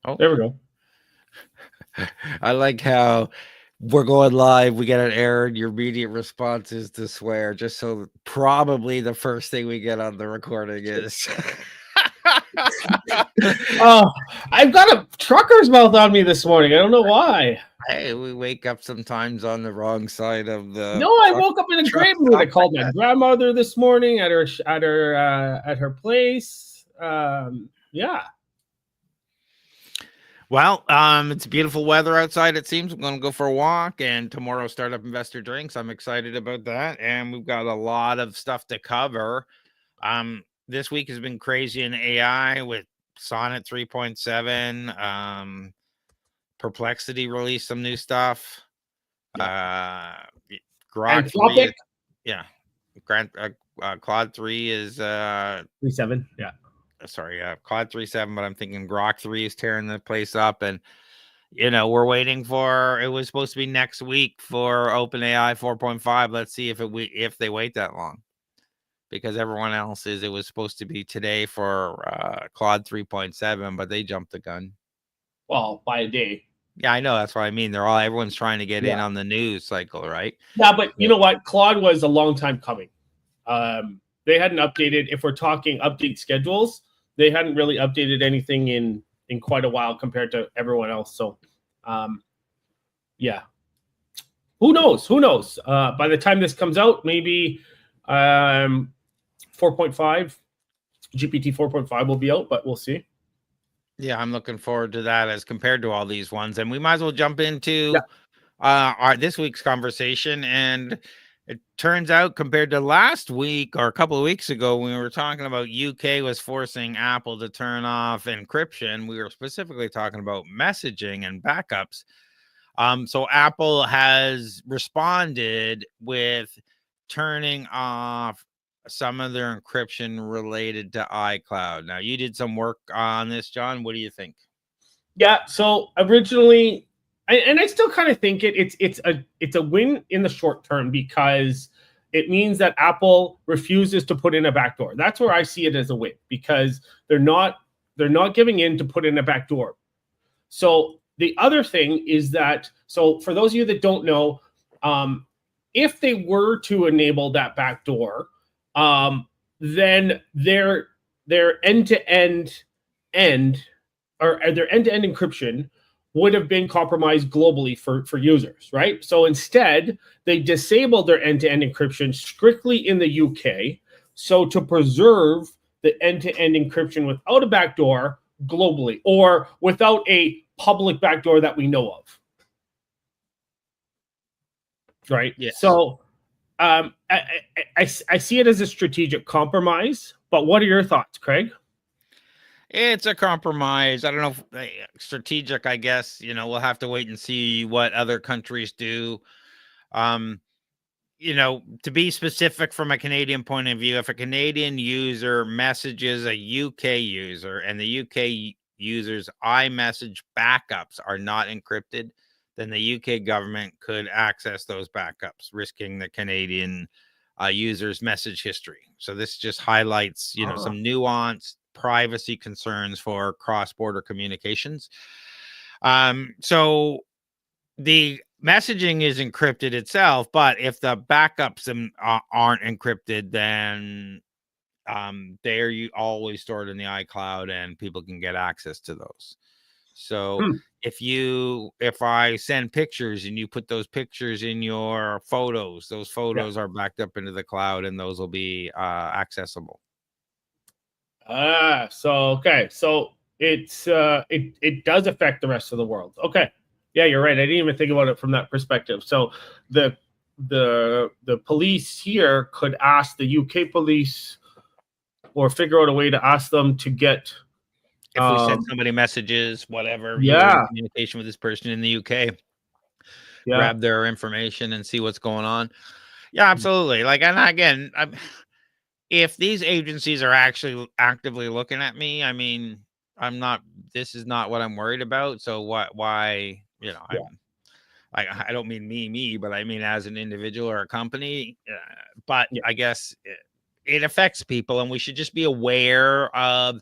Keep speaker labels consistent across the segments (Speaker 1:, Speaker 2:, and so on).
Speaker 1: Oh,
Speaker 2: There we go.
Speaker 1: I like how we're going live. We get an error, and your immediate response is to swear, just so probably the first thing we get on the recording is.
Speaker 2: Oh, I've got a trucker's mouth on me this morning. I don't know why.
Speaker 1: Hey, we wake up sometimes on the wrong side of the
Speaker 2: No, I woke up in a
Speaker 1: truck
Speaker 2: great mood. I
Speaker 1: stop like
Speaker 2: called my
Speaker 1: that.
Speaker 2: grandmother this morning at her place. Yeah.
Speaker 1: Well, it's beautiful weather outside. It seems I'm going to go for a walk, and tomorrow Startup Investor Drinks. I'm excited about that, and we've got a lot of stuff to cover. This week has been crazy in AI with Sonnet 3.7. Perplexity released some new stuff. Grok 3
Speaker 2: Anthropic.
Speaker 1: is, yeah. Claude 3 is
Speaker 2: 3.7. Yeah.
Speaker 1: sorry, Claude 3.7, but I'm thinking Grok 3 is tearing the place up, and we're waiting for, it was supposed to be next week for OpenAI 4.5. Let's see if they wait that long, because everyone else it was supposed to be today for Claude 3.7, but they jumped the gun.
Speaker 2: Well, by a day.
Speaker 1: Yeah, I know. That's what I mean. Everyone's trying to get in
Speaker 2: Yeah.
Speaker 1: on the news cycle, right?
Speaker 2: Yeah, but you know what? Claude was a long time coming. They hadn't updated. If we're talking update schedules, they hadn't really updated anything in quite a while compared to everyone else. So, yeah. Who knows? Who knows? By the time this comes out, maybe 4.5, GPT 4.5 will be out, but we'll see.
Speaker 1: Yeah, I'm looking forward to that as compared to all these ones. And we might as well jump into our this week's conversation. And it turns out, compared to last week or a couple of weeks ago, when we were talking about UK was forcing Apple to turn off encryption, we were specifically talking about messaging and backups. So Apple has responded with turning off some of their encryption related to iCloud. Now, you did some work on this, John. What do you think?
Speaker 2: Yeah. So originally, and I still kind of think it's a win in the short term, because it means that Apple refuses to put in a backdoor. That's where I see it as a win, because they're not giving in to put in a backdoor. So the other thing is that, so for those of you that don't know, if they were to enable that backdoor, then their end-to-end or their end-to-end encryption would have been compromised globally for users, right? So instead, they disabled their end-to-end encryption strictly in the UK, so to preserve the end-to-end encryption without a backdoor globally, or without a public backdoor that we know of, right?
Speaker 1: Yes.
Speaker 2: So I see it as a strategic compromise, but what are your thoughts, Craig?
Speaker 1: It's a compromise. I don't know if strategic, I guess. We'll have to wait and see what other countries do. To be specific from a Canadian point of view, if a Canadian user messages a UK user and the UK user's iMessage backups are not encrypted, then the UK government could access those backups, risking the Canadian user's message history. So this just highlights, some nuanced privacy concerns for cross-border communications. So the messaging is encrypted itself, but if the backups aren't encrypted, then they're always stored in the iCloud and people can get access to those. So if I send pictures and you put those pictures in your photos, those photos are backed up into the cloud and those will be accessible.
Speaker 2: So it's it does affect the rest of the world. Okay. Yeah, you're right. I didn't even think about it from that perspective. So the police here could ask the UK police, or figure out a way to ask them to get,
Speaker 1: if we send somebody messages, whatever, you're in communication with this person in the UK, grab their information and see what's going on. Yeah, absolutely. And again, if these agencies are actually actively looking at me, I mean, this is not what I'm worried about. So why, I don't mean me, but I mean as an individual or a company. But I guess it affects people, and we should just be aware of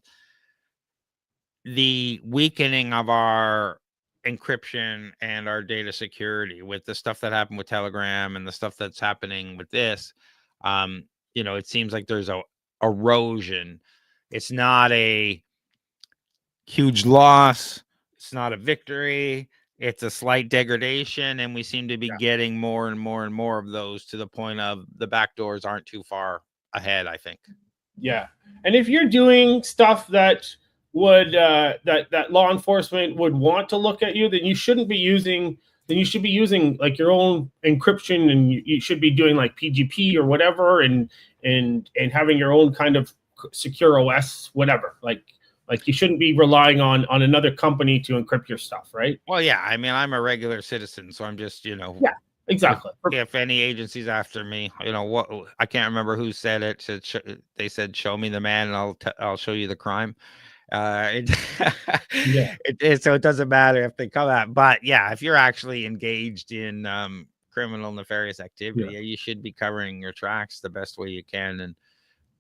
Speaker 1: the weakening of our encryption and our data security with the stuff that happened with Telegram and the stuff that's happening with this. It seems like there's a erosion. It's not a huge loss. It's not a victory. It's a slight degradation, and we seem to be getting more and more and more of those, to the point of the back doors aren't too far ahead, I think.
Speaker 2: Yeah. And if you're doing stuff that would that law enforcement would want to look at you, then you should be using like your own encryption, and you should be doing like PGP or whatever, and having your own kind of secure OS, whatever. Like you shouldn't be relying on another company to encrypt your stuff, right?
Speaker 1: Well, yeah, I mean, I'm a regular citizen, so I'm just,
Speaker 2: Yeah, exactly.
Speaker 1: If any agency's after me, what, I can't remember who said it. They said, "Show me the man, and I'll show you the crime." So it doesn't matter if they come at. But yeah, if you're actually engaged in criminal, nefarious activity, you should be covering your tracks the best way you can, and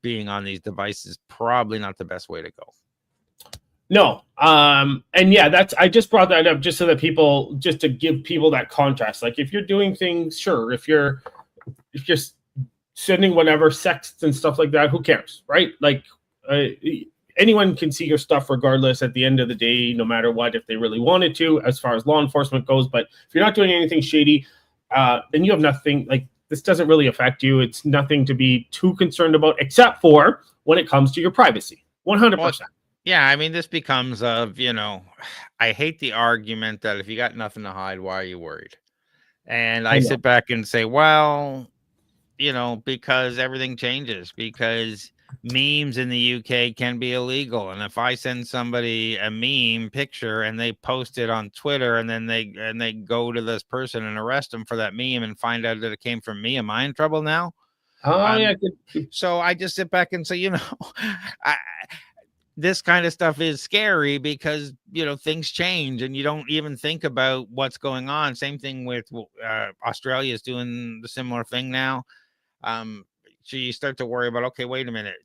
Speaker 1: being on these devices probably not the best way to go.
Speaker 2: No. And yeah, I just brought that up just so that just to give people that contrast. Like if you're doing things, sure. If you're sending whatever sexts and stuff like that, who cares, right? Like anyone can see your stuff regardless at the end of the day, no matter what, if they really wanted to, as far as law enforcement goes. But if you're not doing anything shady, then you have nothing, like this doesn't really affect you. It's nothing to be too concerned about, except for when it comes to your privacy. 100%.
Speaker 1: Yeah, I mean, this becomes I hate the argument that if you got nothing to hide, why are you worried? And I sit back and say, well, because everything changes, because memes in the UK can be illegal. And if I send somebody a meme picture and they post it on Twitter, and then they go to this person and arrest them for that meme and find out that it came from me, am I in trouble now?
Speaker 2: Yeah.
Speaker 1: So I just sit back and say, this kind of stuff is scary because, things change and you don't even think about what's going on. Same thing with Australia is doing the similar thing now. So you start to worry about, okay, wait a minute,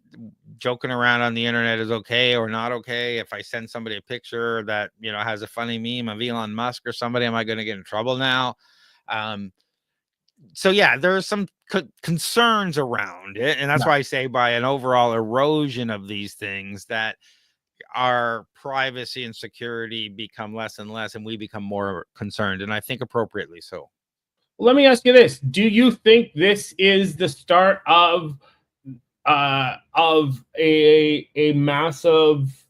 Speaker 1: joking around on the internet is okay or not okay? If I send somebody a picture that, has a funny meme of Elon Musk or somebody, am I going to get in trouble now? So yeah, there are some concerns around it, and that's why I say, by an overall erosion of these things, that our privacy and security become less and less, and we become more concerned, and I think appropriately so.
Speaker 2: Let me ask you this: do you think this is the start of a massive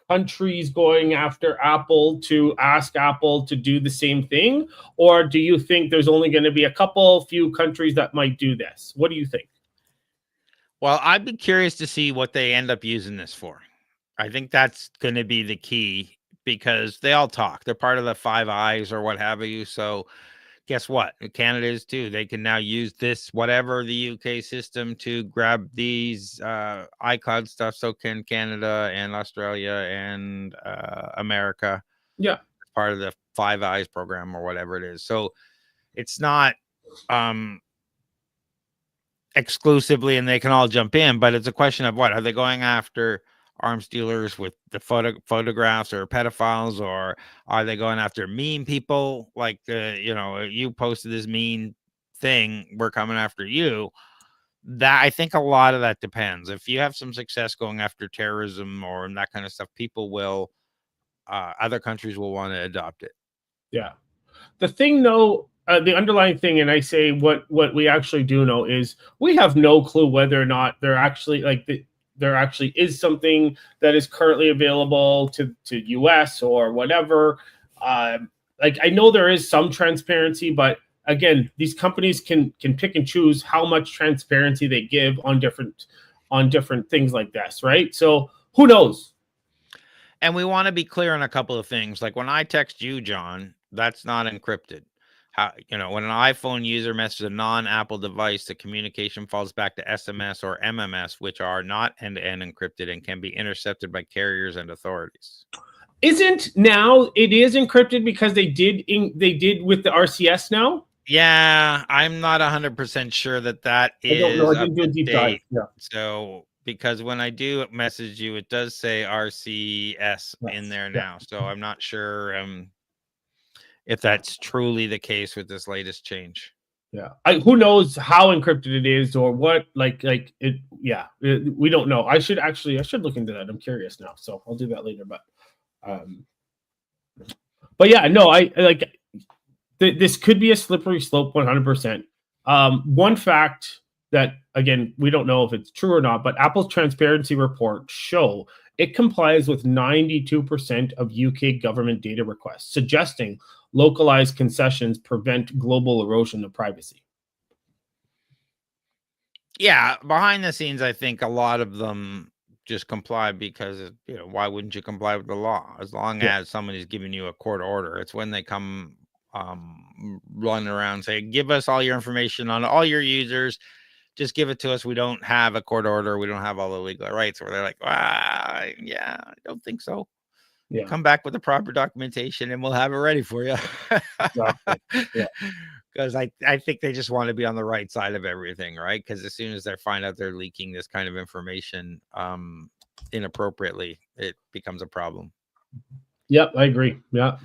Speaker 2: countries going after Apple to ask Apple to do the same thing? Or do you think there's only going to be a few countries that might do this? What do you think?
Speaker 1: Well, I'd be curious to see what they end up using this for. I think that's going to be the key, because they all talk. They're part of the Five Eyes or what have you. So guess what? Canada is too. They can now use this, whatever the UK system, to grab these iCloud stuff. So can Canada and Australia and America.
Speaker 2: Yeah.
Speaker 1: Part of the Five Eyes program or whatever it is. So it's not exclusively, and they can all jump in, but it's a question of what are they going after? Arms dealers with the photographs, or pedophiles, or are they going after mean people? Like you posted this mean thing, we're coming after you. That, I think a lot of that depends. If you have some success going after terrorism or that kind of stuff, people will other countries will want to adopt it.
Speaker 2: Yeah. The thing though, the underlying thing, and I say what we actually do know, is we have no clue whether or not they're actually there actually is something that is currently available to US or whatever. Like I know there is some transparency, but again, these companies can pick and choose how much transparency they give on different things like this, right? So who knows?
Speaker 1: And we want to be clear on a couple of things. Like when I text you, John, that's not encrypted. When an iPhone user messages a non-Apple device, the communication falls back to SMS or MMS, which are not end-to-end encrypted and can be intercepted by carriers and authorities.
Speaker 2: Now it is encrypted because they did with the RCS now?
Speaker 1: Yeah, I'm not 100% sure that is.
Speaker 2: I don't know. I didn't do a deep dive. Yeah.
Speaker 1: So because when I do message you, it does say RCS in there now. So I'm not sure if that's truly the case with this latest change.
Speaker 2: Yeah, who knows how encrypted it is or what? Like it. Yeah, we don't know. I should look into that. I'm curious now, so I'll do that later. But yeah, no, I like this could be a slippery slope, 100%. One fact that, again, we don't know if it's true or not, but Apple's transparency reports show it complies with 92% of UK government data requests, suggesting localized concessions prevent global erosion of privacy.
Speaker 1: Yeah, behind the scenes, I think a lot of them just comply because, why wouldn't you comply with the law? As long as somebody's giving you a court order, it's when they come running around saying, give us all your information on all your users. Just give it to us. We don't have a court order. We don't have all the legal rights. Where they're like, yeah, I don't think so. Yeah. Come back with the proper documentation and we'll have it ready for you. Exactly. Yeah. Because I think they just want to be on the right side of everything, right? Because as soon as they find out they're leaking this kind of information inappropriately, it becomes a problem.
Speaker 2: Yep, I agree. Yeah.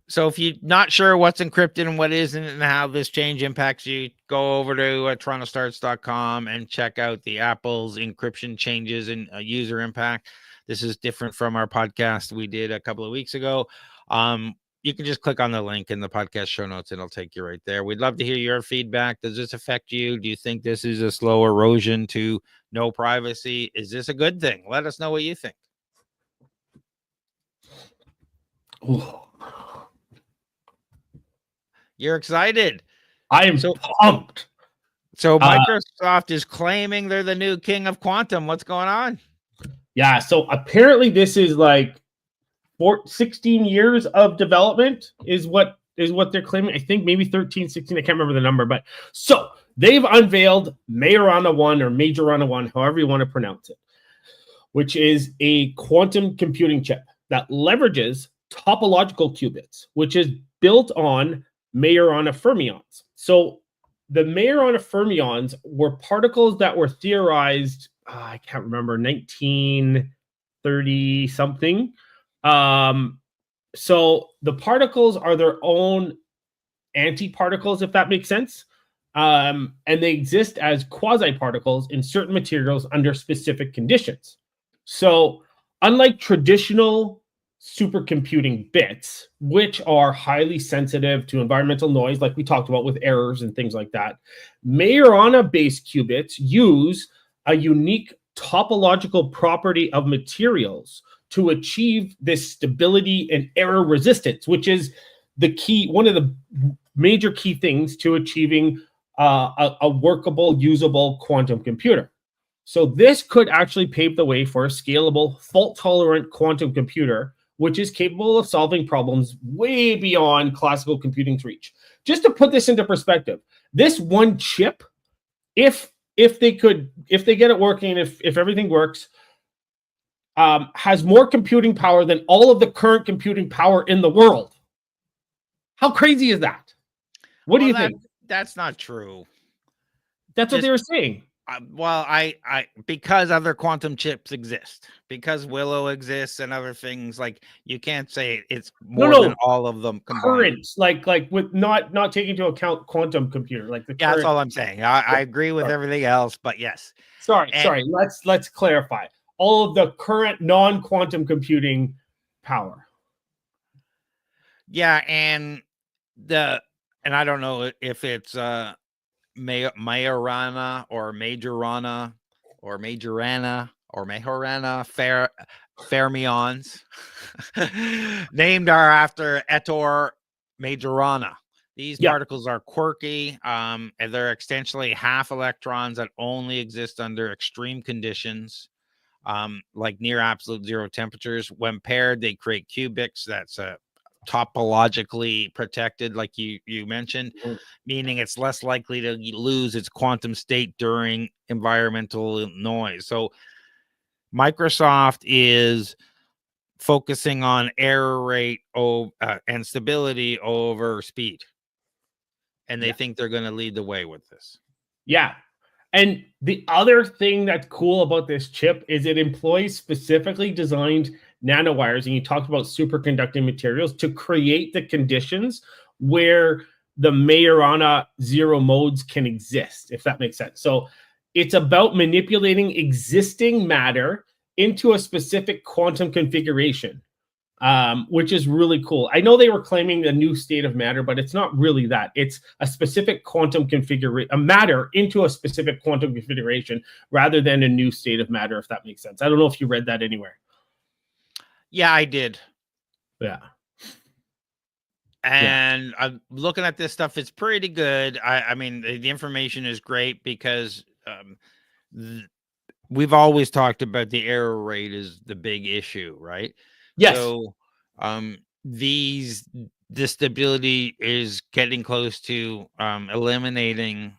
Speaker 1: So if you're not sure what's encrypted and what isn't and how this change impacts you, go over to torontostarts.com and check out the Apple's encryption changes and user impact. This is different from our podcast we did a couple of weeks ago. You can just click on the link in the podcast show notes and it'll take you right there. We'd love to hear your feedback. Does this affect you? Do you think this is a slow erosion to no privacy? Is this a good thing? Let us know what you think. Ooh. You're excited.
Speaker 2: I am pumped.
Speaker 1: So Microsoft is claiming they're the new king of quantum. What's going on?
Speaker 2: Yeah, so apparently this is like 16 years of development is what they're claiming. I think maybe 13, 16. I can't remember the number. But so they've unveiled Majorana 1 or Majorana 1, however you want to pronounce it, which is a quantum computing chip that leverages topological qubits, which is built on Majorana fermions. So the Majorana fermions were particles that were theorized, I can't remember, 1930 something. So the particles are their own antiparticles, if that makes sense. And they exist as quasi-particles in certain materials under specific conditions. So unlike traditional supercomputing bits, which are highly sensitive to environmental noise, like we talked about with errors and things like that, Majorana-based qubits use a unique topological property of materials to achieve this stability and error resistance, which is the key, one of the major key things to achieving a workable, usable quantum computer. So this could actually pave the way for a scalable, fault-tolerant quantum computer, which is capable of solving problems way beyond classical computing's reach. Just to put this into perspective, this one chip, if they get it working, if everything works, has more computing power than all of the current computing power in the world. How crazy is that? What do you think?
Speaker 1: That's not true.
Speaker 2: That's what they were saying.
Speaker 1: Well, I because other quantum chips exist, because Willow exists and other things, like you can't say it's more than all of them combined.
Speaker 2: Current, like with not taking into account quantum computer, like the
Speaker 1: current, that's all I'm saying. I agree with everything else, but yes.
Speaker 2: Sorry. Let's clarify. All of the current non-quantum computing power.
Speaker 1: Yeah, and I don't know if it's Majorana or Majorana or Majorana or Majorana fermions named after Ettore Majorana. These particles are quirky, and they're essentially half electrons that only exist under extreme conditions, like near absolute zero temperatures. When paired, they create cubics that's topologically protected, like you mentioned, meaning it's less likely to lose its quantum state during environmental noise. So Microsoft is focusing on error rate and stability over speed, and they think they're going to lead the way with this.
Speaker 2: Yeah. And the other thing that's cool about this chip is it employs specifically designed nanowires, and you talked about superconducting materials to create the conditions where the Majorana zero modes can exist, if that makes sense. So it's about manipulating existing matter into a specific quantum configuration, which is really cool. I know they were claiming a new state of matter, but it's not really that. It's a specific quantum configuration, a matter into a specific quantum configuration rather than a new state of matter, if that makes sense. I don't know if you read that anywhere.
Speaker 1: Yeah, I did.
Speaker 2: Yeah.
Speaker 1: And I'm looking at this stuff. It's pretty good. I mean, the information is great because we've always talked about the error rate is the big issue, right?
Speaker 2: Yes.
Speaker 1: So this stability is getting close to eliminating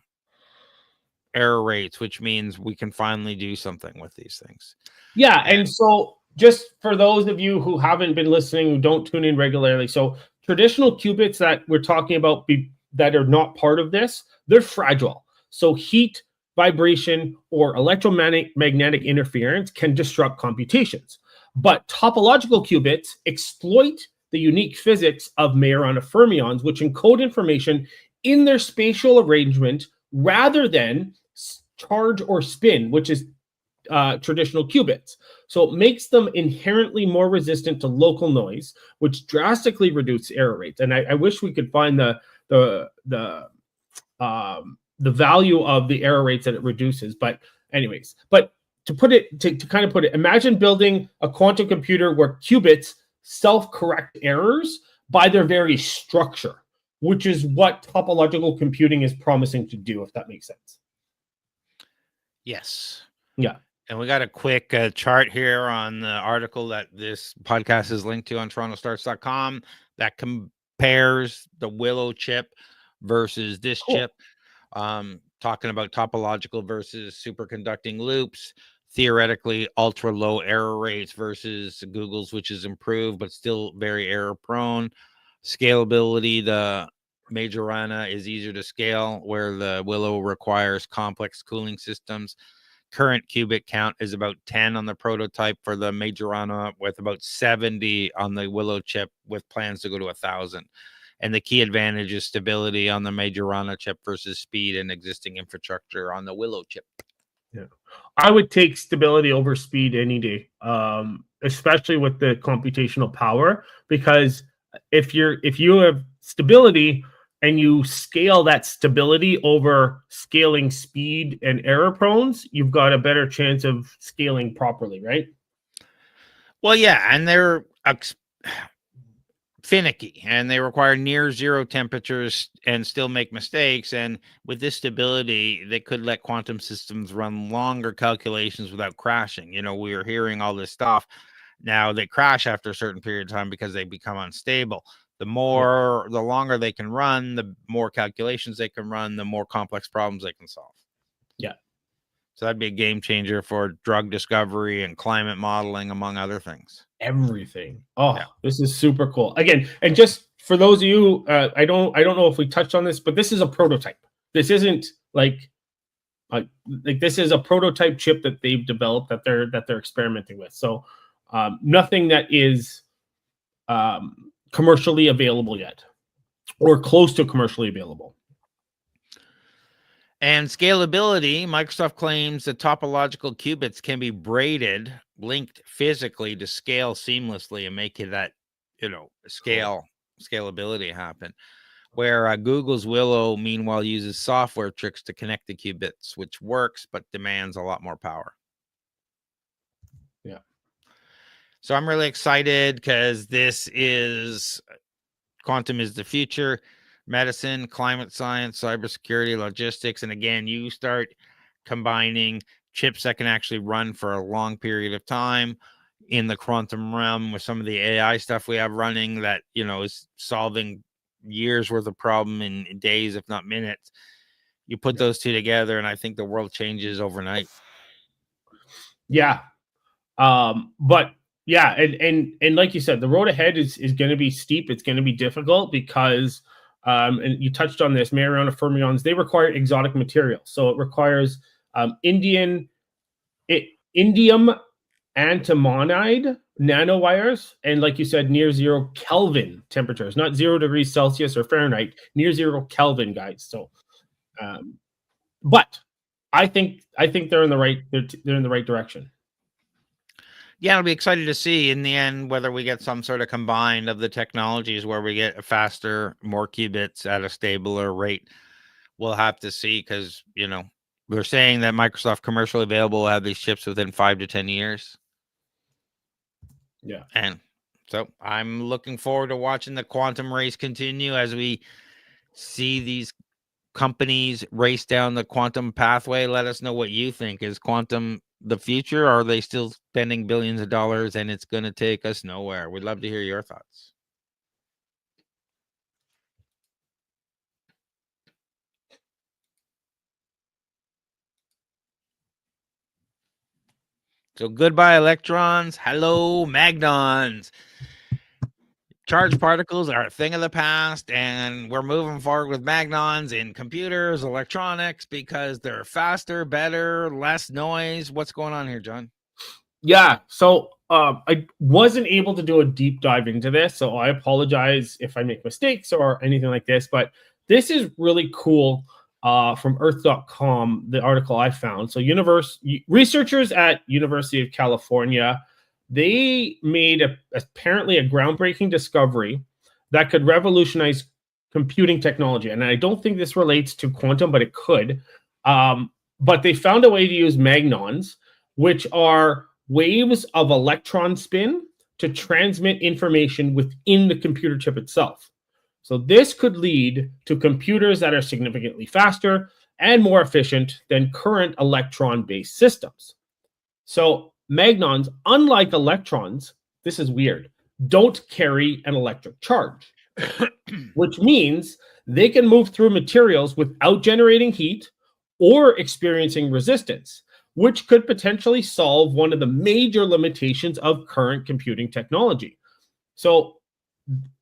Speaker 1: error rates, which means we can finally do something with these things.
Speaker 2: Yeah, and so just for those of you who haven't been listening, who don't tune in regularly, so traditional qubits that we're talking about that are not part of this, they're fragile. So heat, vibration, or electromagnetic interference can disrupt computations. But topological qubits exploit the unique physics of Majorana fermions, which encode information in their spatial arrangement rather than charge or spin, which is traditional qubits. So it makes them inherently more resistant to local noise, which drastically reduces error rates. And I wish we could find the value of the error rates that it reduces. But anyways, but to put it, to kind of put it, imagine building a quantum computer where qubits self-correct errors by their very structure, which is what topological computing is promising to do, if that makes sense.
Speaker 1: Yes.
Speaker 2: Yeah.
Speaker 1: And we got a quick chart here on the article that this podcast is linked to on torontostarts.com that compares the Willow chip versus this chip, talking about topological versus superconducting loops, theoretically ultra low error rates versus Google's, which is improved but still very error prone. Scalability, the Majorana is easier to scale, where the Willow requires complex cooling systems. Current qubit count is about 10 on the prototype for the Majorana, with about 70 on the Willow chip, with plans to go to 1,000. And the key advantage is stability on the Majorana chip versus speed and existing infrastructure on the Willow chip.
Speaker 2: Yeah, I would take stability over speed any day, especially with the computational power, because if you have stability and you scale that stability over scaling speed and error prones, you've got a better chance of scaling properly, right?
Speaker 1: Well, yeah, and they're finicky, and they require near zero temperatures and still make mistakes. And with this stability, they could let quantum systems run longer calculations without crashing. You know, we are hearing all this stuff. Now they crash after a certain period of time because they become unstable. The longer they can run, the more calculations they can run, the more complex problems they can solve.
Speaker 2: Yeah.
Speaker 1: So that'd be a game changer for drug discovery and climate modeling, among other things.
Speaker 2: Everything. Oh, yeah. This is super cool. Again, and just for those of you, I don't know if we touched on this, but this is a prototype. This isn't like this is a prototype chip that they've developed that they're experimenting with. So nothing that is commercially available yet, or close to commercially available.
Speaker 1: And scalability, Microsoft claims that topological qubits can be braided, linked physically to scale seamlessly and make it that, scalability happen. Where Google's Willow, meanwhile, uses software tricks to connect the qubits, which works but demands a lot more power.
Speaker 2: Yeah.
Speaker 1: So I'm really excited because quantum is the future. Medicine, climate science, cybersecurity, logistics. And again, you start combining chips that can actually run for a long period of time in the quantum realm with some of the AI stuff we have running that, is solving years worth of problem in days, if not minutes. You put those two together, and I think the world changes overnight.
Speaker 2: Yeah. But yeah, and like you said, the road ahead is going to be steep. It's going to be difficult because and you touched on this, Majorana fermions, they require exotic materials. So it requires indium antimonide nanowires, and like you said, near 0 Kelvin temperatures, not 0 degrees Celsius or Fahrenheit, near 0 Kelvin, guys. So, but I think they're in the right they're in the right direction.
Speaker 1: Yeah, I'll be excited to see in the end whether we get some sort of combined of the technologies where we get a faster, more qubits at a stabler rate. We'll have to see, because we're saying that Microsoft commercially available will have these chips within 5 to 10 years.
Speaker 2: Yeah.
Speaker 1: And so I'm looking forward to watching the quantum race continue as we see these companies race down the quantum pathway. Let us know what you think. Is quantum the future? Or are they still spending billions of dollars and it's going to take us nowhere? We'd love to hear your thoughts. So goodbye, electrons. Hello, magnons. Charged particles are a thing of the past, and we're moving forward with magnons in computers, electronics, because they're faster, better, less noise. What's going on here, John?
Speaker 2: Yeah, so I wasn't able to do a deep dive into this, so I apologize if I make mistakes or anything like this, but this is really cool from earth.com, the article I found. So researchers at University of California, they made apparently a groundbreaking discovery that could revolutionize computing technology. And I don't think this relates to quantum, but it could. But they found a way to use magnons, which are waves of electron spin to transmit information within the computer chip itself. So this could lead to computers that are significantly faster and more efficient than current electron-based systems. So magnons, unlike electrons, this is weird, don't carry an electric charge, which means they can move through materials without generating heat or experiencing resistance, which could potentially solve one of the major limitations of current computing technology. So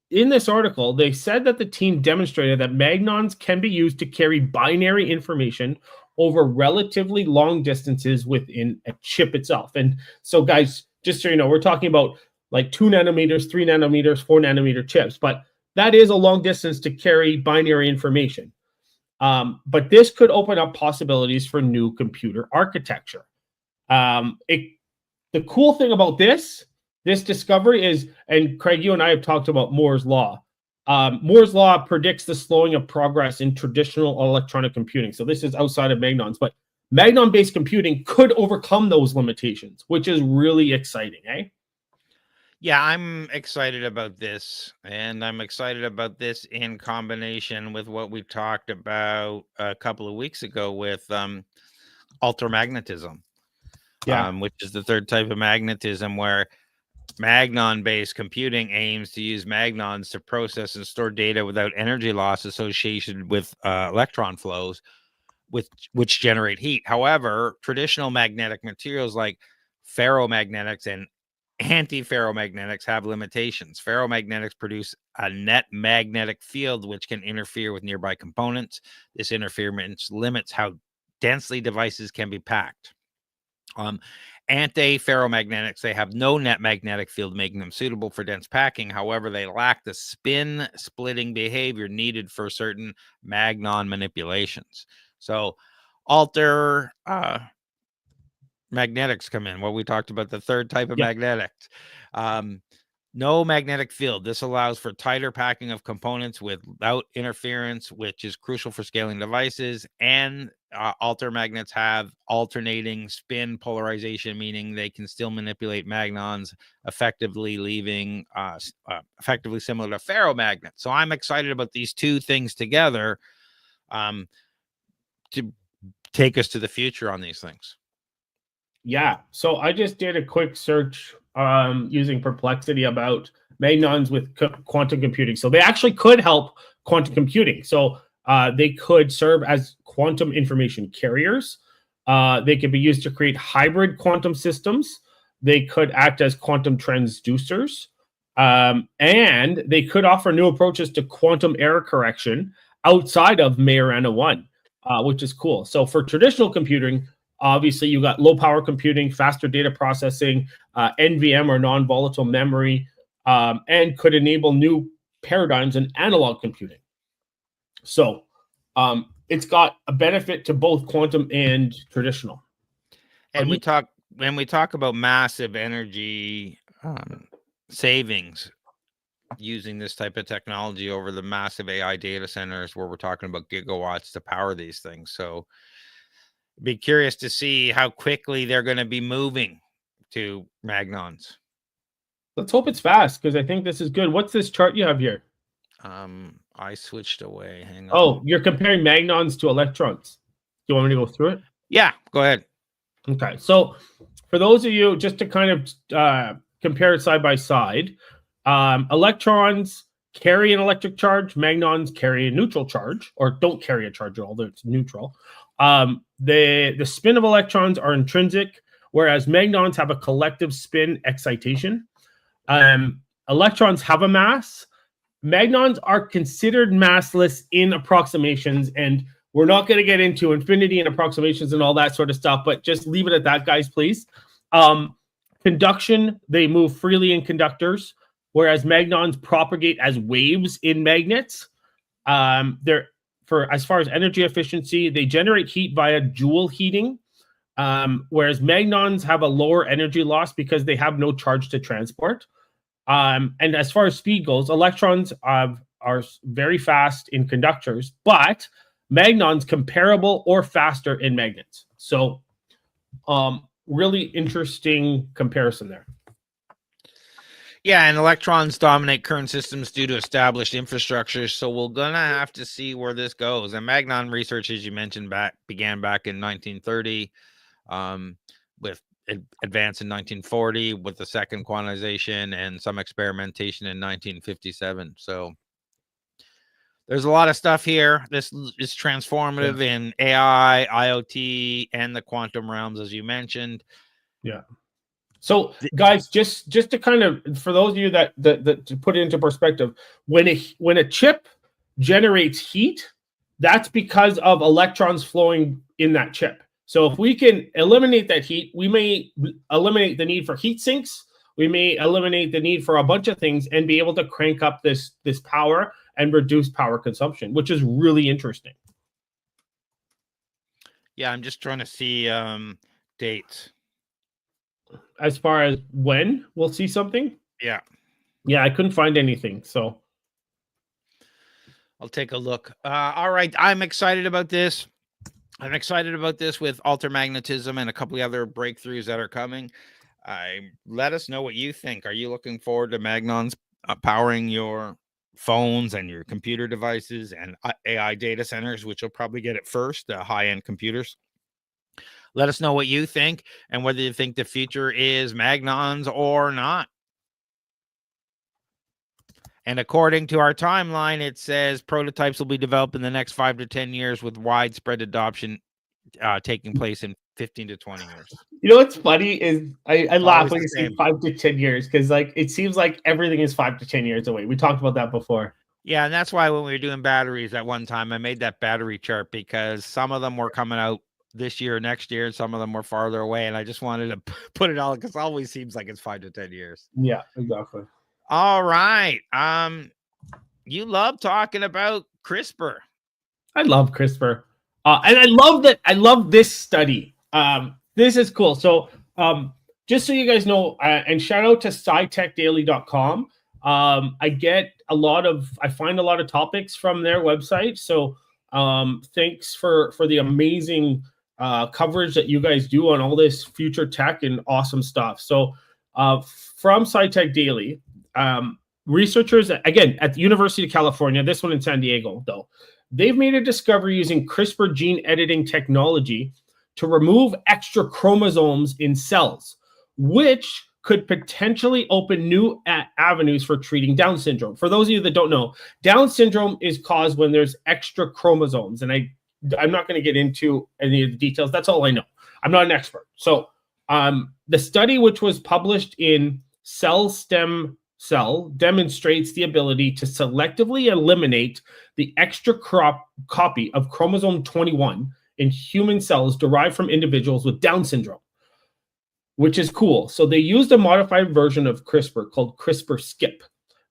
Speaker 2: in this article, they said that the team demonstrated that magnons can be used to carry binary information over relatively long distances within a chip itself. And so, guys, just so you know, we're talking about like 2 nanometers, 3 nanometers, 4 nanometer chips, but that is a long distance to carry binary information. But this could open up possibilities for new computer architecture. The cool thing about this discovery is, and Craig, you and I have talked about Moore's Law. Moore's Law predicts the slowing of progress in traditional electronic computing. So this is outside of magnons, but magnon-based computing could overcome those limitations, which is really exciting, eh?
Speaker 1: Yeah, I'm excited about this, and I'm excited about this in combination with what we talked about a couple of weeks ago with ultramagnetism, which is the third type of magnetism, where magnon-based computing aims to use magnons to process and store data without energy loss associated with electron flows, which generate heat. However, traditional magnetic materials like ferromagnetics and anti-ferromagnetics have limitations. Ferromagnetics produce a net magnetic field which can interfere with nearby components. This interference limits how densely devices can be packed. Anti-ferromagnetics, they have no net magnetic field, making them suitable for dense packing. However, they lack the spin splitting behavior needed for certain magnon manipulations. So alter magnetics come in. What we talked about, the third type of magnetics. No magnetic field. This allows for tighter packing of components without interference, which is crucial for scaling devices. And alter magnets have alternating spin polarization, meaning they can still manipulate magnons effectively, leaving effectively similar to ferromagnets. So I'm excited about these two things together to take us to the future on these things.
Speaker 2: Yeah, so I just did a quick search using Perplexity about magnons with quantum computing. So they actually could help quantum computing. So they could serve as quantum information carriers. They could be used to create hybrid quantum systems. They could act as quantum transducers. And they could offer new approaches to quantum error correction outside of Majorana 1, which is cool. So for traditional computing, Obviously, you got low power computing, faster data processing, NVM or non-volatile memory, and could enable new paradigms in analog computing. So it's got a benefit to both quantum and traditional.
Speaker 1: And when we talk about massive energy savings using this type of technology over the massive AI data centers, where we're talking about gigawatts to power these things. So be curious to see how quickly they're going to be moving to Magnons.
Speaker 2: Let's hope it's fast, because I think this is good. What's this chart you have here?
Speaker 1: I switched away. Hang on.
Speaker 2: Oh, you're comparing Magnons to electrons. Do you want me to go through it?
Speaker 1: Yeah, go ahead.
Speaker 2: Okay. So for those of you, just to kind of compare it side by side, electrons carry an electric charge. Magnons carry a neutral charge, or don't carry a charge at all. It's neutral. The spin of electrons are intrinsic, whereas magnons have a collective spin excitation. Electrons have a mass. Magnons are considered massless in approximations, and we're not going to get into infinity and approximations and all that sort of stuff, but just leave it at that, guys, please. Conduction, they move freely in conductors, whereas magnons propagate as waves in magnets. As far as energy efficiency, they generate heat via Joule heating, whereas magnons have a lower energy loss because they have no charge to transport. And as far as speed goes, electrons are very fast in conductors, but magnons comparable or faster in magnets. So really interesting comparison there.
Speaker 1: Yeah, and electrons dominate current systems due to established infrastructures. So we're gonna have to see where this goes. And Magnon research, as you mentioned, began back in 1930, with advance in 1940, with the second quantization and some experimentation in 1957. So there's a lot of stuff here. This is transformative in AI, IoT, and the quantum realms, as you mentioned.
Speaker 2: Yeah. So, guys, just to kind of, for those of you that to put it into perspective, when a chip generates heat, that's because of electrons flowing in that chip. So if we can eliminate that heat, we may eliminate the need for heat sinks. We may eliminate the need for a bunch of things and be able to crank up this power and reduce power consumption, which is really interesting.
Speaker 1: Yeah, I'm just trying to see dates.
Speaker 2: As far as when we'll see something?
Speaker 1: Yeah.
Speaker 2: Yeah, I couldn't find anything, so
Speaker 1: I'll take a look. All right, I'm excited about this. I'm excited about this with altermagnetism and a couple of other breakthroughs that are coming. Let us know what you think. Are you looking forward to Magnons powering your phones and your computer devices and AI data centers, which will probably get it first, the high-end computers? Let us know what you think and whether you think the future is Magnons or not. And according to our timeline, it says prototypes will be developed in the next 5 to 10 years, with widespread adoption taking place in 15 to 20 years.
Speaker 2: You know what's funny is I laugh when you say 5 to 10 years, because like it seems like everything is 5 to 10 years away. We talked about that before.
Speaker 1: Yeah, and that's why when we were doing batteries at one time, I made that battery chart, because some of them were coming out this year, next year, and some of them were farther away. And I just wanted to put it all, because it always seems like it's 5 to 10 years.
Speaker 2: Yeah, exactly.
Speaker 1: All right. You love talking about CRISPR.
Speaker 2: I love CRISPR. And I love that. I love this study. This is cool. So just so you guys know, and shout out to scitechdaily.com. I find a lot of topics from their website. So thanks for the amazing coverage that you guys do on all this future tech and awesome stuff. So from SciTech Daily, researchers, again, at the University of California, this one in San Diego, though, they've made a discovery using CRISPR gene editing technology to remove extra chromosomes in cells, which could potentially open new avenues for treating Down syndrome. For those of you that don't know, Down syndrome is caused when there's extra chromosomes. And I'm not going to get into any of the details. That's all I know. I'm not an expert. So the study, which was published in Cell Stem Cell, demonstrates the ability to selectively eliminate the extra copy of chromosome 21 in human cells derived from individuals with Down syndrome, which is cool. So they used a modified version of CRISPR called CRISPR-Skip,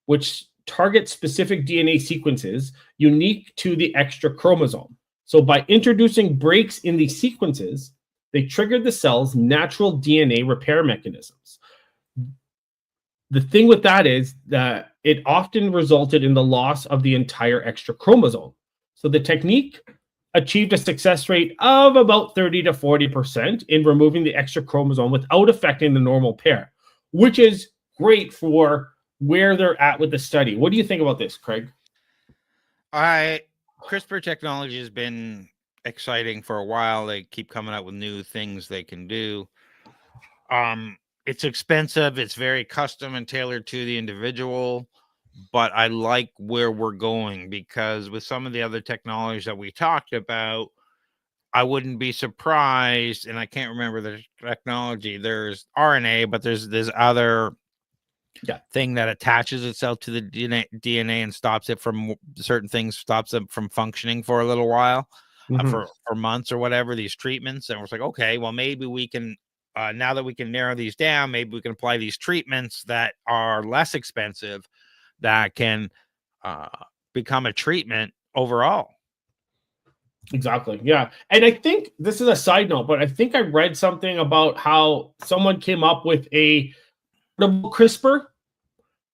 Speaker 2: which targets specific DNA sequences unique to the extra chromosome. So by introducing breaks in these sequences, they triggered the cell's natural DNA repair mechanisms. The thing with that is that it often resulted in the loss of the entire extra chromosome. So the technique achieved a success rate of about 30 to 40% in removing the extra chromosome without affecting the normal pair, which is great for where they're at with the study. What do you think about this, Craig?
Speaker 1: CRISPR technology has been exciting for a while. They keep coming out with new things they can do. It's expensive. It's very custom and tailored to the individual, but I like where we're going, because with some of the other technologies that we talked about, I wouldn't be surprised, and I can't remember the technology. There's RNA, but there's this other thing that attaches itself to the DNA and stops it from certain things, stops it from functioning for a little while, for months or whatever, these treatments. And we're like, okay, well, maybe we can, now that we can narrow these down, maybe we can apply these treatments that are less expensive, that can become a treatment overall.
Speaker 2: Exactly. Yeah. And I think this is a side note, but I think I read something about how someone came up with a CRISPR.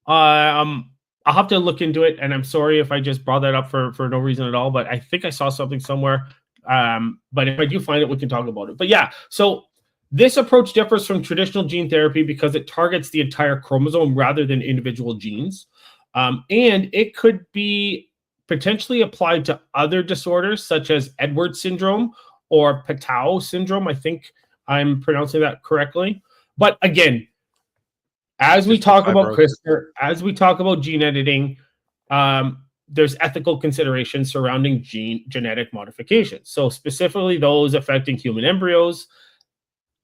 Speaker 2: I'll have to look into it, and I'm sorry if I just brought that up for no reason at all, but I think I saw something somewhere. But if I do find it, we can talk about it. But yeah, so this approach differs from traditional gene therapy because it targets the entire chromosome rather than individual genes. And it could be potentially applied to other disorders such as Edwards syndrome or Patau syndrome. I think I'm pronouncing that correctly. But again, as we talk about CRISPR, as we talk about gene editing, there's ethical considerations surrounding genetic modifications. So specifically those affecting human embryos,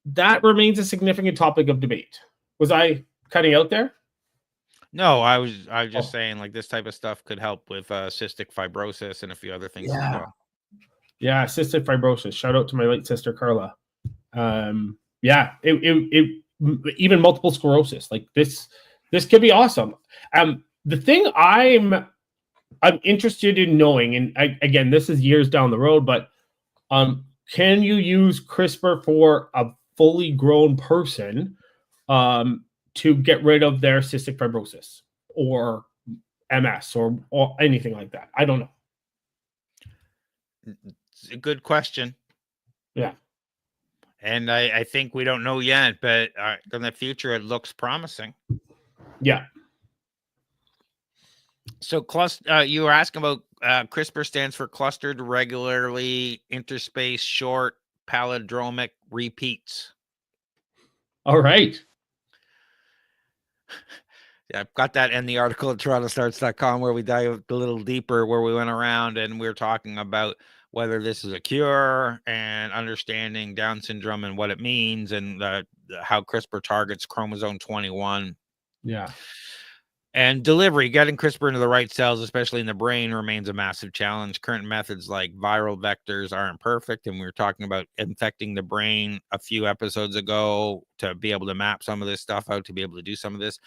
Speaker 2: that remains a significant topic of debate. Was I cutting out there?
Speaker 1: No, I was just saying, like, this type of stuff could help with cystic fibrosis and a few other things as well.
Speaker 2: Yeah, cystic fibrosis. Shout out to my late sister Carla. Yeah, it even multiple sclerosis. Like this could be awesome. The thing I'm interested in knowing, and again, this is years down the road, but can you use CRISPR for a fully grown person to get rid of their cystic fibrosis or MS or anything like that? I don't know.
Speaker 1: It's a good question.
Speaker 2: Yeah.
Speaker 1: And I think we don't know yet, but in the future, it looks promising.
Speaker 2: Yeah.
Speaker 1: So you were asking about CRISPR stands for clustered regularly interspaced short palindromic repeats.
Speaker 2: All right.
Speaker 1: Yeah, I've got that in the article at TorontoStarts.com where we dive a little deeper, where we went around and we were talking about whether this is a cure and understanding Down syndrome and what it means, and how CRISPR targets chromosome 21.
Speaker 2: Yeah.
Speaker 1: And delivery, getting CRISPR into the right cells, especially in the brain, remains a massive challenge. Current methods like viral vectors aren't perfect, and we were talking about infecting the brain a few episodes ago to be able to map some of this stuff out, to be able to do some of this.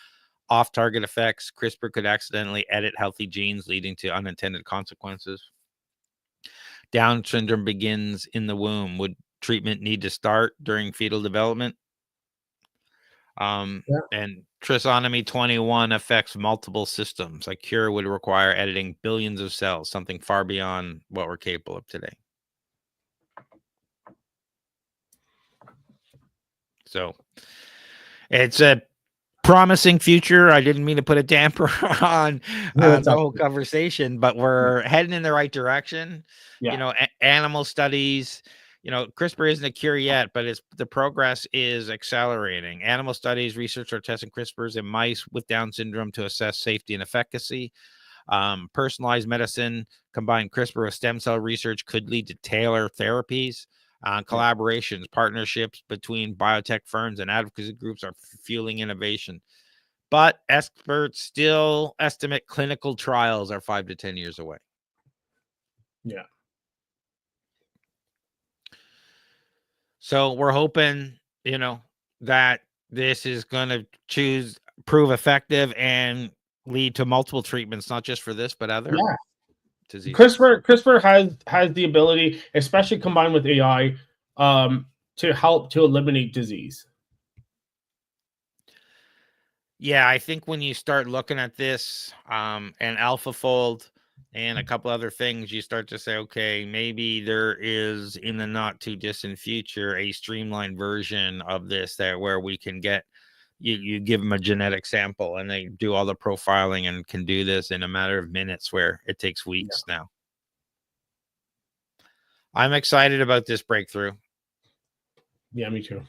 Speaker 1: Off-target effects, CRISPR could accidentally edit healthy genes, leading to unintended consequences. Down syndrome begins in the womb. Would treatment need to start during fetal development? And trisomy 21 affects multiple systems. A cure would require editing billions of cells, something far beyond what we're capable of today. So it's a promising future. I didn't mean to put a damper on the whole conversation, but we're heading in the right direction.
Speaker 2: Yeah.
Speaker 1: You know, animal studies, you know, CRISPR isn't a cure yet, but the progress is accelerating. Animal studies, research are testing CRISPRs in mice with Down syndrome to assess safety and efficacy. Personalized medicine, combined CRISPR with stem cell research, could lead to tailored therapies. Collaborations, partnerships between biotech firms and advocacy groups are fueling innovation. But experts still estimate clinical trials are 5 to 10 years away.
Speaker 2: Yeah.
Speaker 1: So we're hoping, that this is going to prove effective and lead to multiple treatments, not just for this, but other diseases.
Speaker 2: CRISPR has the ability, especially combined with AI, to help to eliminate disease.
Speaker 1: Yeah, I think when you start looking at this, and AlphaFold and a couple other things, you start to say, okay, maybe there is in the not too distant future a streamlined version of this where we can get you give them a genetic sample and they do all the profiling and can do this in a matter of minutes where it takes weeks now. I'm excited about this breakthrough.
Speaker 2: Yeah, me too.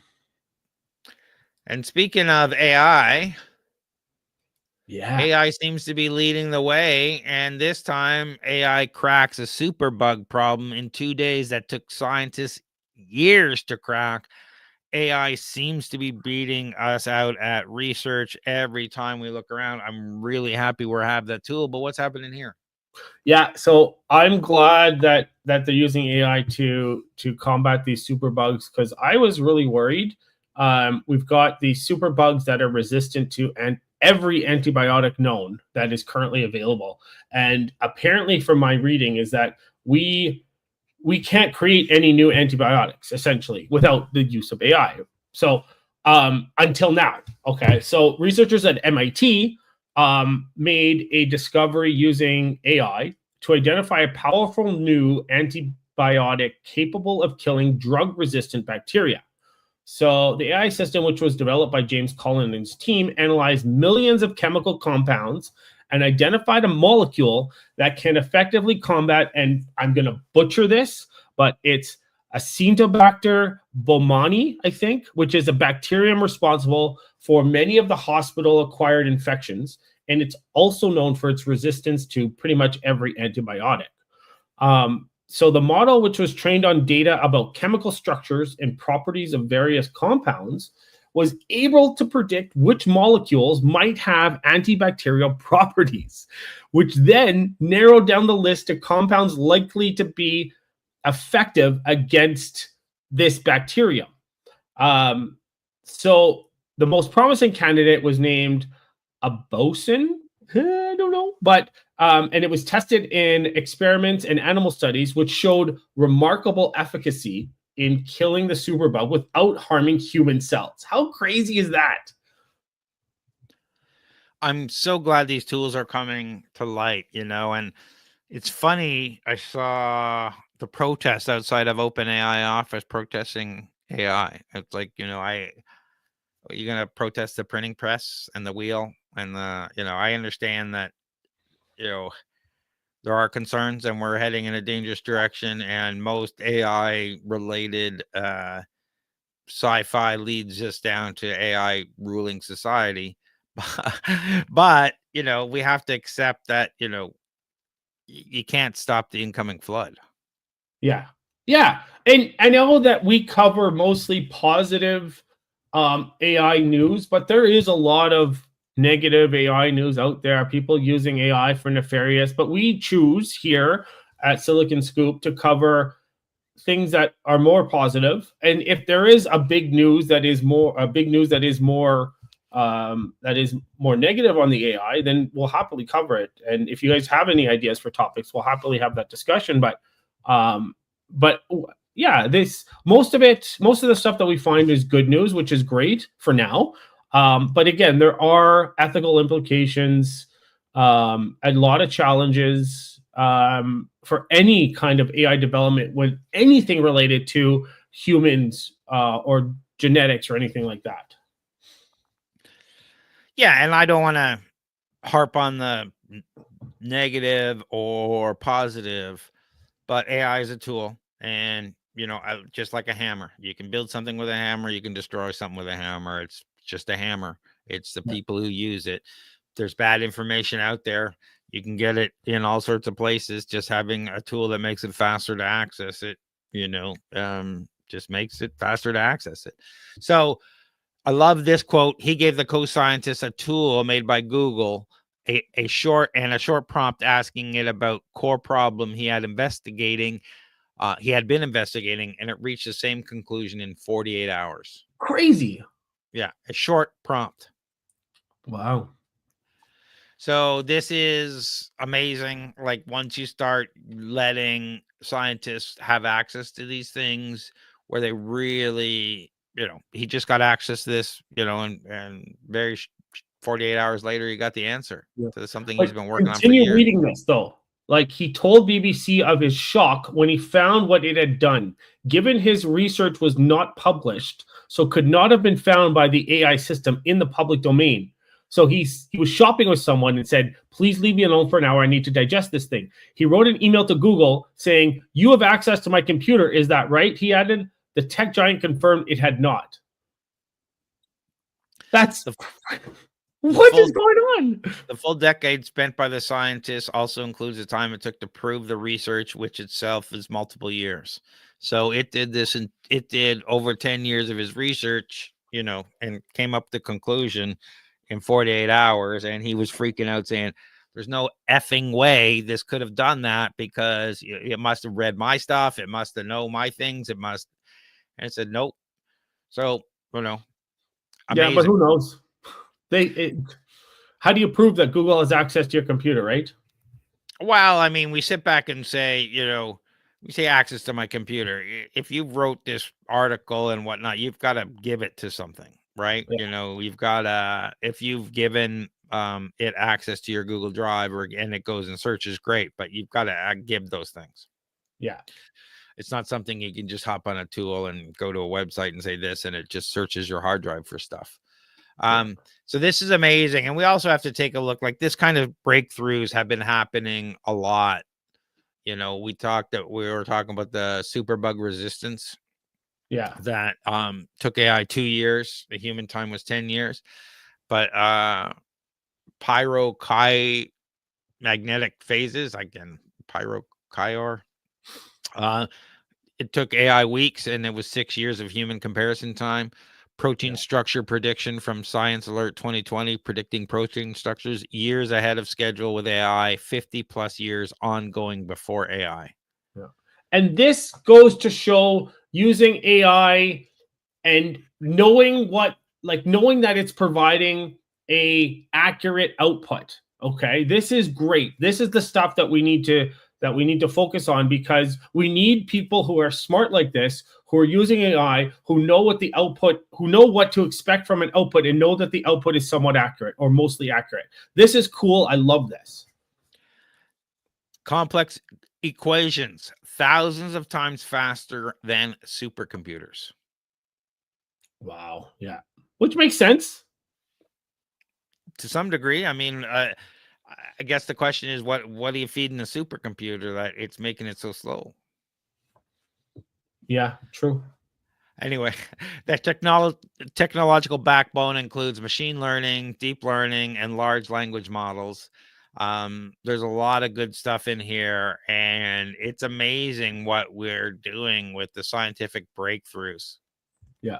Speaker 1: And speaking of AI,
Speaker 2: yeah,
Speaker 1: AI seems to be leading the way, and this time AI cracks a superbug problem in 2 days that took scientists years to crack. AI seems to be beating us out at research every time we look around. I'm really happy we have that tool, but what's happening here?
Speaker 2: Yeah, so I'm glad that they're using AI to combat these superbugs, because I was really worried. We've got these superbugs that are resistant to every antibiotic known that is currently available, and apparently, from my reading, is that we can't create any new antibiotics essentially without the use of AI. So until now, okay. So researchers at MIT made a discovery using AI to identify a powerful new antibiotic capable of killing drug-resistant bacteria. So the AI system, which was developed by James Cullen and his team, analyzed millions of chemical compounds and identified a molecule that can effectively combat, and I'm going to butcher this, but it's Acinetobacter baumannii, I think, which is a bacterium responsible for many of the hospital-acquired infections, and it's also known for its resistance to pretty much every antibiotic. So the model, which was trained on data about chemical structures and properties of various compounds, was able to predict which molecules might have antibacterial properties, which then narrowed down the list of compounds likely to be effective against this bacterium. So the most promising candidate was named Abosin. I don't know, but and it was tested in experiments and animal studies, which showed remarkable efficacy in killing the superbug without harming human cells. How crazy is that?
Speaker 1: I'm so glad these tools are coming to light, and it's funny. I saw the protests outside of OpenAI office protesting AI. It's like, are you going to protest the printing press and the wheel and I understand that, there are concerns and we're heading in a dangerous direction, and most AI related sci-fi leads us down to AI ruling society. But we have to accept that you can't stop the incoming flood.
Speaker 2: Yeah, and I know that we cover mostly positive AI news, but there is a lot of negative AI news out there, people using AI for nefarious, but we choose here at Silicon Scoop to cover things that are more positive. And if there is a big news that is more negative on the AI, then we'll happily cover it. And if you guys have any ideas for topics, we'll happily have that discussion. But yeah, most of the stuff that we find is good news, which is great for now. But again, there are ethical implications, a lot of challenges for any kind of AI development with anything related to humans or genetics or anything like that.
Speaker 1: Yeah, and I don't want to harp on the negative or positive, but AI is a tool, and just like a hammer, you can build something with a hammer, you can destroy something with a hammer. It's just a hammer. It's the people who use it. There's bad information out there. You can get it in all sorts of places. Just having a tool that makes it faster to access it, just makes it faster to access it. So I love this quote. He gave the co-scientist a tool made by Google, a short prompt asking it about core problem he had investigating. he had been investigating, and it reached the same conclusion in 48 hours.
Speaker 2: Crazy.
Speaker 1: Yeah, a short prompt.
Speaker 2: Wow.
Speaker 1: So this is amazing. Like, once you start letting scientists have access to these things, where they really, he just got access to this, and 48 hours later, he got the answer to something he's
Speaker 2: But
Speaker 1: been working on for
Speaker 2: continue
Speaker 1: years.
Speaker 2: reading this, though. Like, he told BBC of his shock when he found what it had done. Given his research was not published, so could not have been found by the AI system in the public domain. So he was shopping with someone and said, please leave me alone for an hour. I need to digest this thing. He wrote an email to Google saying, you have access to my computer. Is that right? He added, the tech giant confirmed it had not. That's... What is going on?
Speaker 1: The full decade spent by the scientists also includes the time it took to prove the research, which itself is multiple years. So it did this, and it did over 10 years of his research, and came up the conclusion in 48 hours. And he was freaking out saying, there's no effing way this could have done that, because it must have read my stuff. It must have known my things. It must. And it said, nope. So, amazing.
Speaker 2: Yeah, but who knows? How do you prove that Google has access to your computer, right?
Speaker 1: Well, I mean, we sit back and say, we say access to my computer. If you wrote this article and whatnot, you've got to give it to something, right?
Speaker 2: Yeah.
Speaker 1: You've got to, if you've given it access to your Google Drive, and it goes and searches, great, but you've got to give those things.
Speaker 2: Yeah.
Speaker 1: It's not something you can just hop on a tool and go to a website and say this, and it just searches your hard drive for stuff. So this is amazing. And we also have to take a look, like, this kind of breakthroughs have been happening a lot. We were talking about the superbug resistance.
Speaker 2: Yeah.
Speaker 1: That took AI 2 years. The human time was 10 years. But magnetic phases, again, it took AI weeks, and it was 6 years of human comparison time. Protein structure prediction from Science Alert 2020, predicting protein structures years ahead of schedule with AI, 50 plus years ongoing before AI.
Speaker 2: Yeah. And this goes to show using AI and knowing that it's providing a accurate output. Okay, this is great. This is the stuff that we need to focus on, because we need people who are smart like this, who are using AI, who know what to expect from an output, and know that the output is somewhat accurate or mostly accurate. This is cool. I love this.
Speaker 1: Complex equations, thousands of times faster than supercomputers.
Speaker 2: Wow. Yeah. Which makes sense.
Speaker 1: To some degree. I mean, I guess the question is, what do you feed in a supercomputer that it's making it so slow?
Speaker 2: Yeah, true.
Speaker 1: Anyway, that technological backbone includes machine learning, deep learning, and large language models. There's a lot of good stuff in here, and it's amazing what we're doing with the scientific breakthroughs.
Speaker 2: Yeah.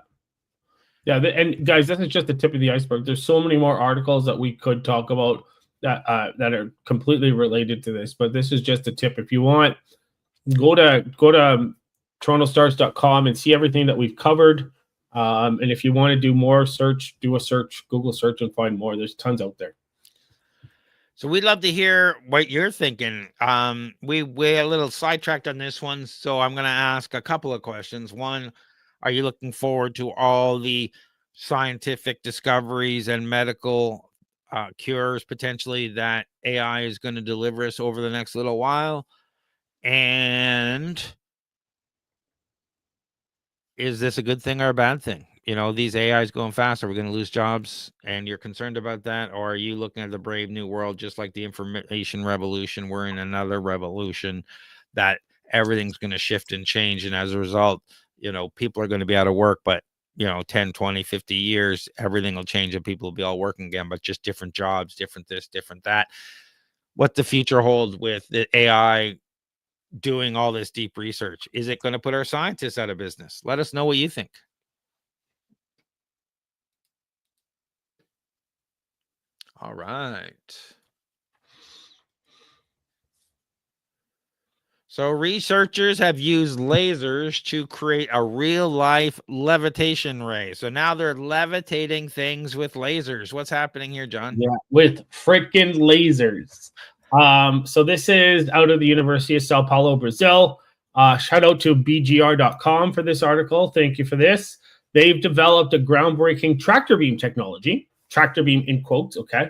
Speaker 2: Yeah, and guys, this is just the tip of the iceberg. There's so many more articles that we could talk about that are completely related to this, but this is just a tip. If you want, go to torontostars.com and see everything that we've covered. And if you want to do more search, do a search, Google search, and find more. There's tons out there.
Speaker 1: So we'd love to hear what you're thinking. We're a little sidetracked on this one, so I'm going to ask a couple of questions. One, are you looking forward to all the scientific discoveries and medical cures potentially that AI is going to deliver us over the next little while? And is this a good thing or a bad thing? These AIs going fast. Are we going to lose jobs? And you're concerned about that? Or are you looking at the brave new world, just like the information revolution? We're in another revolution that everything's going to shift and change. And as a result, people are going to be out of work, but 10, 20, 50 years, everything will change and people will be all working again, but just different jobs, different this, different that. What the future holds with the AI doing all this deep research? Is it going to put our scientists out of business? Let us know what you think. All right. So researchers have used lasers to create a real-life levitation ray. So now they're levitating things with lasers. What's happening here, John?
Speaker 2: Yeah, with freaking lasers. So this is out of the University of Sao Paulo, Brazil. Shout out to bgr.com for this article. Thank you for this. They've developed a groundbreaking tractor beam technology, tractor beam in quotes, okay,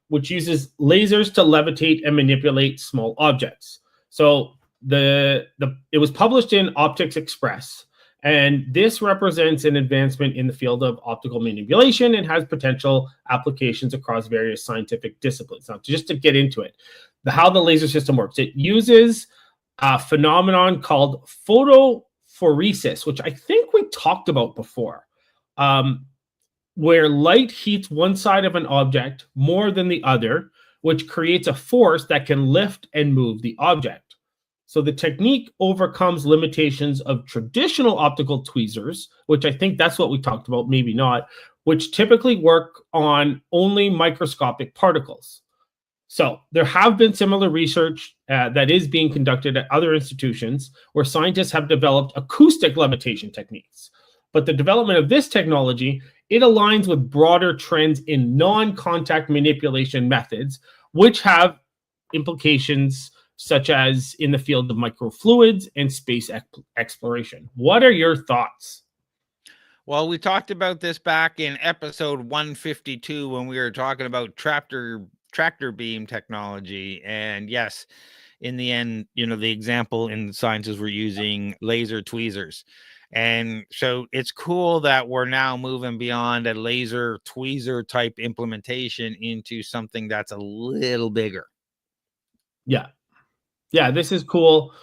Speaker 2: which uses lasers to levitate and manipulate small objects. So it was published in Optics Express, and this represents an advancement in the field of optical manipulation and has potential applications across various scientific disciplines. Now, just to get into it, how the laser system works, it uses a phenomenon called photophoresis, which I think we talked about before, where light heats one side of an object more than the other, which creates a force that can lift and move the object. So the technique overcomes limitations of traditional optical tweezers, which I think that's what we talked about, maybe not, which typically work on only microscopic particles. So there have been similar research that is being conducted at other institutions where scientists have developed acoustic levitation techniques. But the development of this technology, it aligns with broader trends in non-contact manipulation methods, which have implications such as in the field of microfluids and space exploration. What are your thoughts?
Speaker 1: Well, we talked about this back in episode 152 when we were talking about tractor beam technology. And yes, in the end, the example in sciences we're using laser tweezers. And so it's cool that we're now moving beyond a laser tweezer type implementation into something that's a little bigger.
Speaker 2: Yeah, this is cool.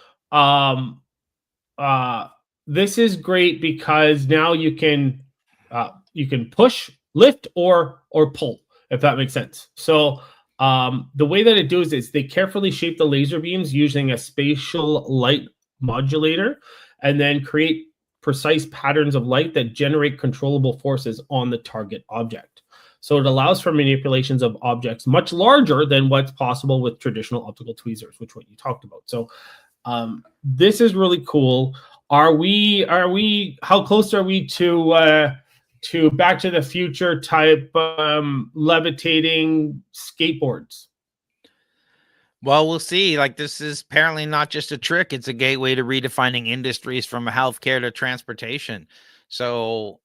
Speaker 2: This is great because now you can push, lift, or pull, if that makes sense. So the way that it does is they carefully shape the laser beams using a spatial light modulator, and then create precise patterns of light that generate controllable forces on the target object. So it allows for manipulations of objects much larger than what's possible with traditional optical tweezers, which what you talked about. So this is really cool. How close are we to Back to the Future type levitating skateboards?
Speaker 1: Well, we'll see. Like, this is apparently not just a trick. It's a gateway to redefining industries from healthcare to transportation. So,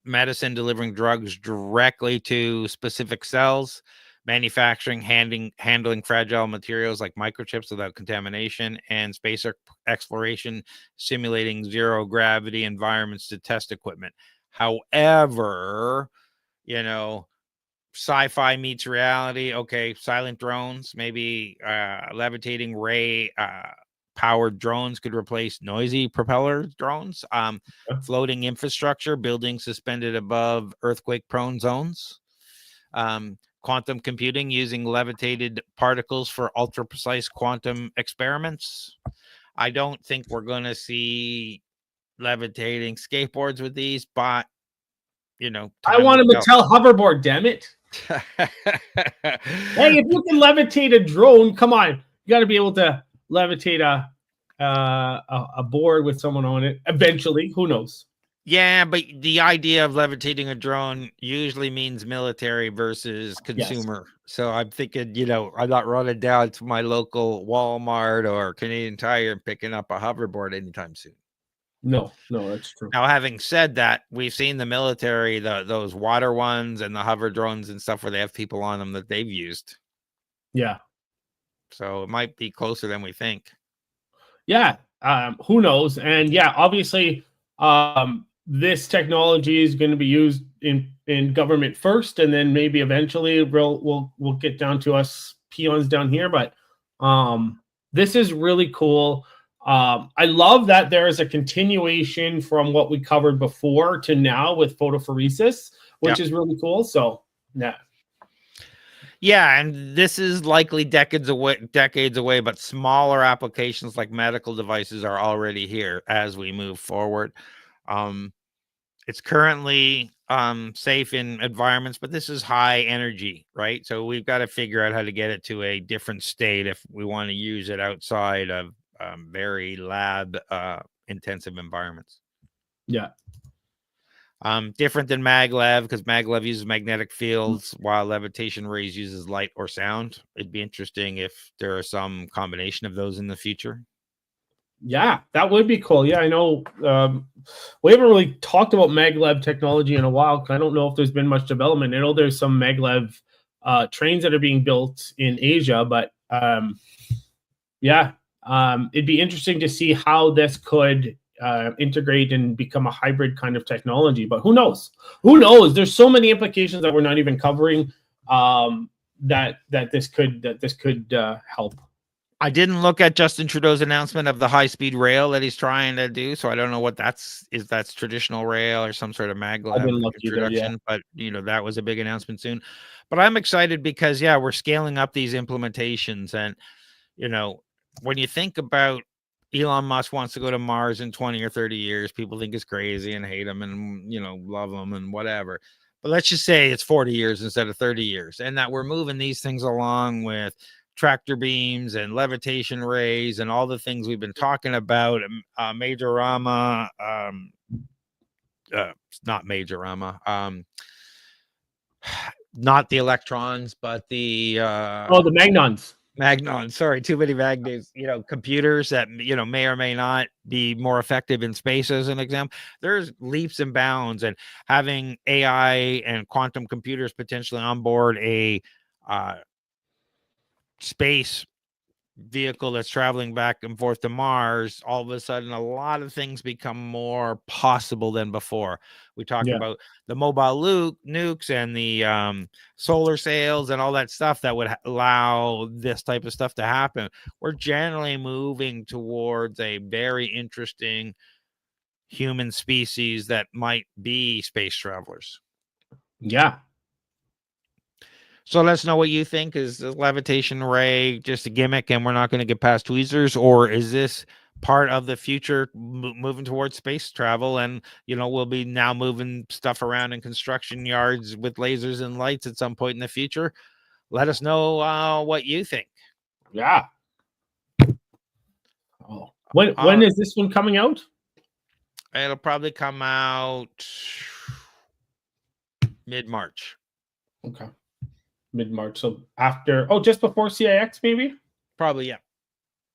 Speaker 1: medicine delivering drugs directly to specific cells, manufacturing, handling fragile materials like microchips without contamination, and space exploration, simulating zero gravity environments to test equipment. However, sci-fi meets reality. Okay, silent drones, maybe levitating ray powered drones could replace noisy propeller drones. Floating infrastructure, buildings suspended above earthquake prone zones. Quantum computing using levitated particles for ultra precise quantum experiments. I don't think we're going to see levitating skateboards with these, but
Speaker 2: I want to tell hoverboard, damn it. Hey, if you can levitate a drone, come on, you got to be able to levitate a board with someone on it eventually. Who knows?
Speaker 1: Yeah, but the idea of levitating a drone usually means military versus consumer. Yes. So I'm thinking, I'm not running down to my local Walmart or Canadian Tire and picking up a hoverboard anytime soon.
Speaker 2: No, that's true.
Speaker 1: Now, having said that, we've seen the military, those water ones and the hover drones and stuff where they have people on them that they've used.
Speaker 2: Yeah.
Speaker 1: So it might be closer than we think.
Speaker 2: Yeah. Who knows? And yeah, obviously, this technology is going to be used in government first, and then maybe eventually we'll get down to us peons down here. But this is really cool. I love that there is a continuation from what we covered before to now with photophoresis, which is really cool. So
Speaker 1: yeah, and this is likely decades away, but smaller applications like medical devices are already here as we move forward. It's currently safe in environments, but this is high energy, right? So we've got to figure out how to get it to a different state if we want to use it outside of very lab intensive environments.
Speaker 2: Yeah.
Speaker 1: Different than maglev, because maglev uses magnetic fields while levitation rays uses light or sound. It'd be interesting if there are some combination of those in the future.
Speaker 2: Yeah, that would be cool. Yeah, I know we haven't really talked about maglev technology in a while. I don't know if there's been much development. I know there's some maglev trains that are being built in Asia, but yeah, it'd be interesting to see how this could integrate and become a hybrid kind of technology. But who knows? Who knows? There's so many implications that we're not even covering that this could help.
Speaker 1: I didn't look at Justin Trudeau's announcement of the high-speed rail that he's trying to do, so I don't know what that's traditional rail or some sort of maglev introduction, but you know, that was a big announcement soon. But I'm excited because yeah, we're scaling up these implementations, and you know, when you think about Elon Musk wants to go to Mars in 20 or 30 years, people think it's crazy and hate him and, you know, love him and whatever. But let's just say it's 40 years instead of 30 years, and that we're moving these things along with tractor beams and levitation rays and all the things we've been talking about. Majorana, not Majorana, not the Electrons, but the
Speaker 2: the Magnons.
Speaker 1: Magnons, sorry, too many Magnons, you know, computers that, you know, may or may not be more effective in space, as an example. There's leaps and bounds, and having AI and quantum computers potentially on board a space vehicle that's traveling back and forth to Mars, all of a sudden a lot of things become more possible than before. We talked about the mobile nukes and the solar sails and all that stuff that would allow this type of stuff to happen. We're generally moving towards a very interesting human species that might be space travelers.
Speaker 2: Yeah.
Speaker 1: So let us know what you think. Is the levitation ray just a gimmick and we're not going to get past tweezers, or is this part of the future moving towards space travel? And, you know, we'll be now moving stuff around in construction yards with lasers and lights at some point in the future. Let us know what you think.
Speaker 2: Yeah. Oh, when is this one coming out?
Speaker 1: It'll probably come out mid-March.
Speaker 2: Okay. Mid-March, so after just before CIX, maybe.
Speaker 1: Probably, yeah.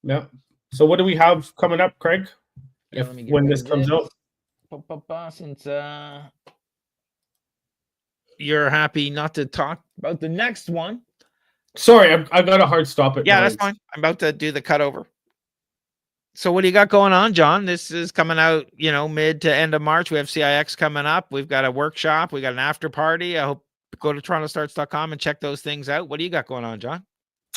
Speaker 2: Yeah. So what do we have coming up, Craig?
Speaker 1: Yeah,
Speaker 2: when this comes out?
Speaker 1: Since you're happy not to talk about the next one.
Speaker 2: Sorry, I got a hard stop at.
Speaker 1: Yeah, that's fine. I'm about to do the cutover. So what do you got going on, John? This is coming out, you know, mid to end of March. We have CIX coming up. We've got a workshop. We got an after party. I hope go to torontostarts.com and check those things out. What do you got going on, John?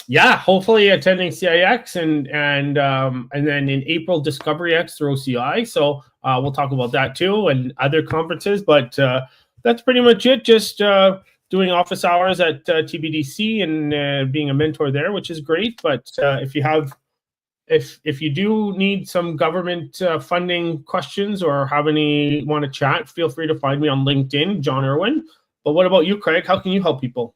Speaker 2: Yeah, hopefully attending CIX and then in April Discovery X through OCI. So we'll talk about that too and other conferences. But that's pretty much it. Just doing office hours at TBDC and being a mentor there, which is great. But if you do need some government funding questions or want to chat, feel free to find me on LinkedIn, John Irwin. But what about you, Craig? How can you help people?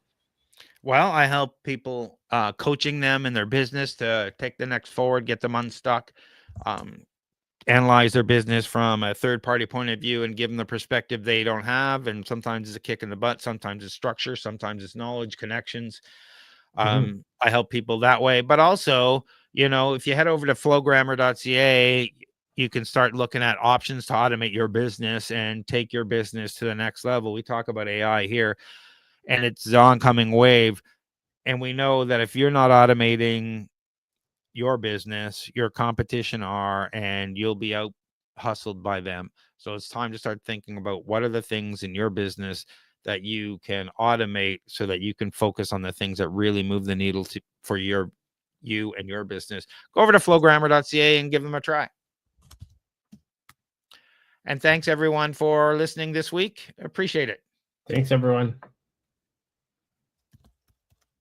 Speaker 1: Well, I help people coaching them in their business to take the next forward, get them unstuck, analyze their business from a third-party point of view and give them the perspective they don't have. And sometimes it's a kick in the butt. Sometimes it's structure. Sometimes it's knowledge, connections. I help people that way. But also, you know, if you head over to flowgrammer.ca, you can start looking at options to automate your business and take your business to the next level. We talk about AI here, and it's the oncoming wave. And we know that if you're not automating your business, your competition are, and you'll be out hustled by them. So it's time to start thinking about what are the things in your business that you can automate so that you can focus on the things that really move the needle for you and your business. Go over to flowgrammer.ca and give them a try. And thanks everyone for listening this week. Appreciate it.
Speaker 2: Thanks everyone.